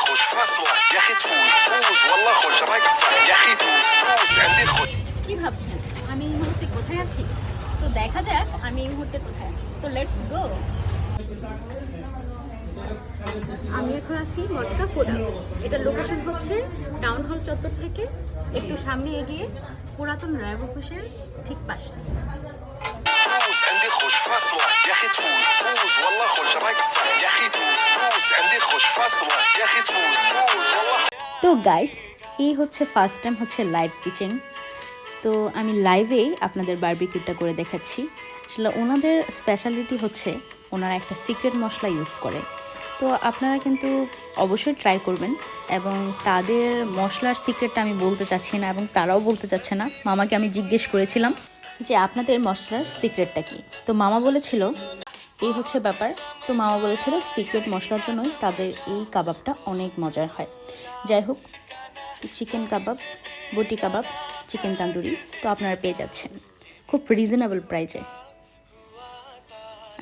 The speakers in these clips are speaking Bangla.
خوش فصله يا اخي تفوز تفوز والله خوش رقصه يا اخي توز توز عندي خوش কি ভাবছেন আমি এই মুহূর্তে কোথায় আছি? তো দেখা যাক আমি এই মুহূর্তে কোথায় আছি। তো লেটস গো। আমি এখন আছি মটকা কোডা। এটা লোকেশন হচ্ছে টাউন হল চত্বর থেকে একটু সামনে এগিয়ে পুরাতন রায়ব অফিসের ঠিক পাশে। توز عندي خوش فصله يا اخي تفوز تفوز والله خوش رقصه يا اخي توز توز عندي خوش فصله يا اخي تفوز تفوز والله তো গাইস, এই হচ্ছে ফার্স্ট টাইম হচ্ছে লাইভ কিচেন। তো আমি লাইভেই আপনাদের বারবিকিউটা করে দেখাচ্ছি। আসলে ওনাদের স্পেশালিটি হচ্ছে ওনারা একটা সিক্রেট মশলা ইউজ করে। তো আপনারা কিন্তু অবশ্যই ট্রাই করবেন, এবং তাদের মশলার সিক্রেটটা আমি বলতে চাচ্ছি না এবং তারাও বলতে চাচ্ছে না। মামাকে আমি জিজ্ঞেস করেছিলাম যে আপনাদের মশলার সিক্রেটটা কী, তো মামা বলেছিল এই হচ্ছে ব্যাপার। তো মামা বলেছিল সিক্রেট মশলার জন্যই তাদের এই কাবাবটা অনেক মজার হয়। যাই হোক, চিকেন কাবাব, বটি কাবাব, চিকেন তান্দুরি তো আপনারা পেয়ে যাচ্ছেন খুব রিজনেবল প্রাইজে।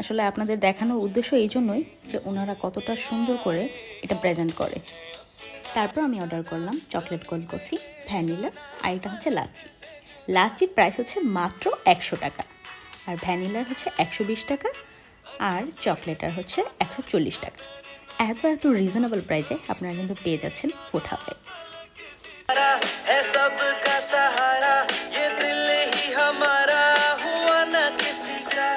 আসলে আপনাদের দেখানোর উদ্দেশ্য এই জন্যই যে ওনারা কতটা সুন্দর করে এটা প্রেজেন্ট করে। তারপর আমি অর্ডার করলাম চকলেট কোল্ড কফি, ভ্যানিলা, আর এটা হচ্ছে লাচি। লাচির প্রাইস হচ্ছে মাত্র 100 টাকা, আর ভ্যানিলার হচ্ছে 120 টাকা, আর চকলেটার হচ্ছে 140 টাকা। এত রিজনেবল প্রাইজে আপনারা কিন্তু পেয়ে যাচ্ছেন ফুড হাবে। है सबका सहारा ये दिल ही हमारा हुआ ना किसी का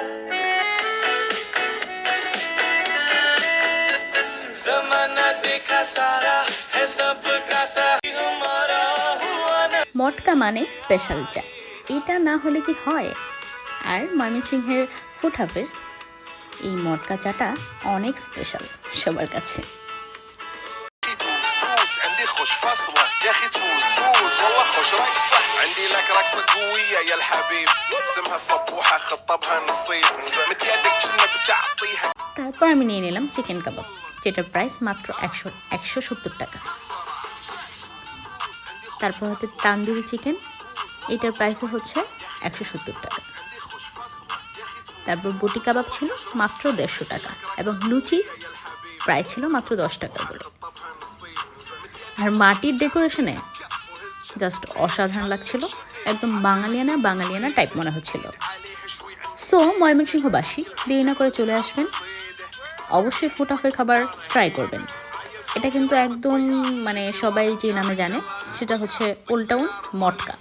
जमाना देखा सारा है सबका सहारा हमारा हुआ ना। মটকা মানে স্পেশাল চা, এটা না হলে কি হয়? আর ময়মনসিংহের ফুড হাবের এই মটকা চাটা অনেক স্পেশাল সবার কাছে। عندي خوش فصله يا اخي تفوز تفوز والله خوش رقصه عندي لك رقصه قويه يا الحبيب اسمها صبوحه خطبها نصيب مد يدك كنا بتعطيها। তারপর আমি নিয়ে নিলাম চিকেন কাবাব, যেটার প্রাইস মাত্র 170 টাকা। তারপর হচ্ছে তান্দুরি চিকেন, এটার প্রাইসও হচ্ছে 170 টাকা। তারপর বটি কাবাব ছিল মাত্র 150 টাকা, এবং লুচি প্রাইস ছিল মাত্র 10 টাকা করে। আর মাটির ডেকোরেশনে জাস্ট অসাধারণ লাগছিল, একদম বাঙালিয়ানা টাইপ মনে হচ্ছিল। সো ময়মনসিংহবাসী দেরি না করে চলে আসবেন, অবশ্যই ফুড হাবের খাবার ট্রাই করবেন। এটা কিন্তু একদম মানে সবাই যে নামে জানে, সেটা হচ্ছে ওল্ড টাউন মটকা।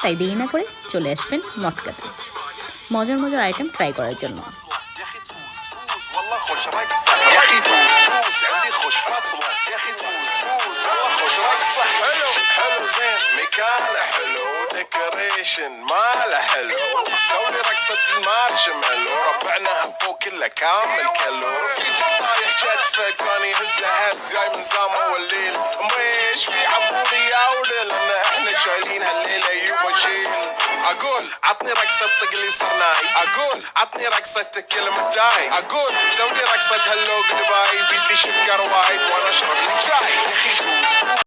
তাই দেরি না করে চলে আসবেন মটকাতে মজার মজার আইটেম ট্রাই করার জন্য। يا اخي تفوز تفوز والله خوش رقصه يا اخي توز توز عندي خوش فصله يا اخي تفوز تفوز والله خوش رقصه حلو حلو زين مكانه حلو ديكوريشن ماله حلو سوي رقصه المارشم حلو ربعناها فوق كله كامل كلو رفيجك طايح جدفه كان يهزها هز جاي من زامه والليل مبيش في عبوري يا ولل ان احنا شايلين هالليله يبا شيل اقول عطني رقصه طق لي صرناي اقول عطني رقصه كلمه تاي اقول سوي رقصه هاللوق دبي زيد لي شكر وايد وانا اشرب لي جاي يا اخي توز